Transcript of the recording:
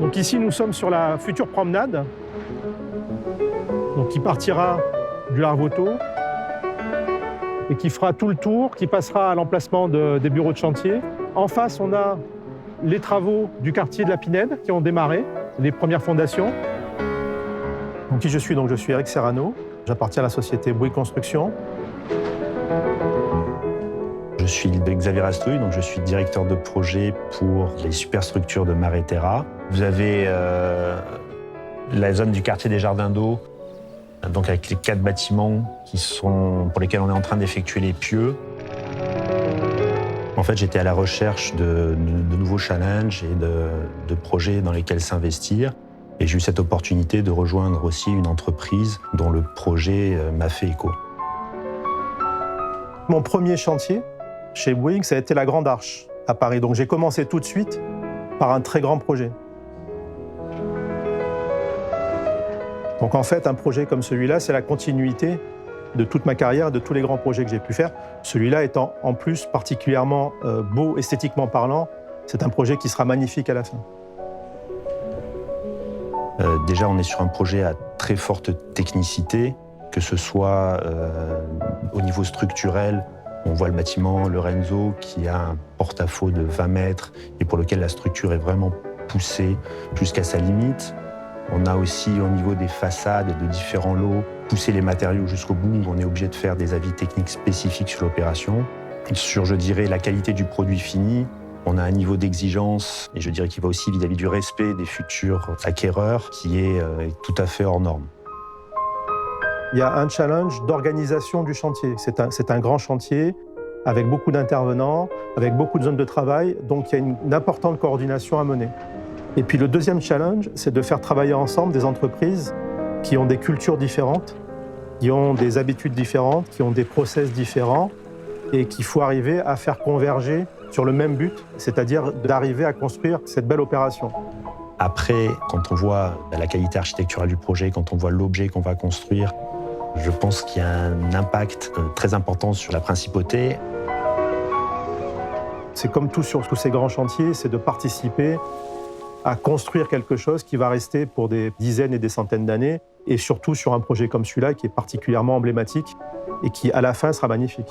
Donc ici, nous sommes sur la future promenade, donc qui partira du Larvoto et qui fera tout le tour, qui passera à l'emplacement des bureaux de chantier. En face, on a les travaux du quartier de la Pinède qui ont démarré, les premières fondations. Donc, qui je suis? Donc, je suis Eric Serrano, j'appartiens à la société Bouygues Construction. Je suis Xavier Rastouille, donc je suis directeur de projet pour les superstructures de Mare Terra. Vous avez la zone du quartier des Jardins d'Eau, donc avec les 4 bâtiments pour lesquels on est en train d'effectuer les pieux. En fait, j'étais à la recherche de nouveaux challenges et de projets dans lesquels s'investir. Et j'ai eu cette opportunité de rejoindre aussi une entreprise dont le projet m'a fait écho. Mon premier chantier chez Bouygues, ça a été la Grande Arche à Paris. Donc j'ai commencé tout de suite par un très grand projet. Donc en fait, un projet comme celui-là, c'est la continuité de toute ma carrière, de tous les grands projets que j'ai pu faire. Celui-là étant en plus particulièrement beau, esthétiquement parlant, c'est un projet qui sera magnifique à la fin. Déjà, on est sur un projet à très forte technicité, que ce soit au niveau structurel. On voit le bâtiment Lorenzo qui a un porte-à-faux de 20 mètres et pour lequel la structure est vraiment poussée jusqu'à sa limite. On a aussi au niveau des façades et de différents lots poussé les matériaux jusqu'au bout où on est obligé de faire des avis techniques spécifiques sur l'opération. Sur, je dirais, la qualité du produit fini, on a un niveau d'exigence et je dirais qu'il va aussi vis-à-vis du respect des futurs acquéreurs qui est tout à fait hors norme. Il y a un challenge d'organisation du chantier. C'est un grand chantier avec beaucoup d'intervenants, avec beaucoup de zones de travail, donc il y a une importante coordination à mener. Et puis le deuxième challenge, c'est de faire travailler ensemble des entreprises qui ont des cultures différentes, qui ont des habitudes différentes, qui ont des process différents et qu'il faut arriver à faire converger sur le même but, c'est-à-dire d'arriver à construire cette belle opération. Après, quand on voit la qualité architecturale du projet, quand on voit l'objet qu'on va construire, je pense qu'il y a un impact très important sur la principauté. C'est comme tout sur tous ces grands chantiers, c'est de participer à construire quelque chose qui va rester pour des dizaines et des centaines d'années, et surtout sur un projet comme celui-là qui est particulièrement emblématique et qui, à la fin, sera magnifique.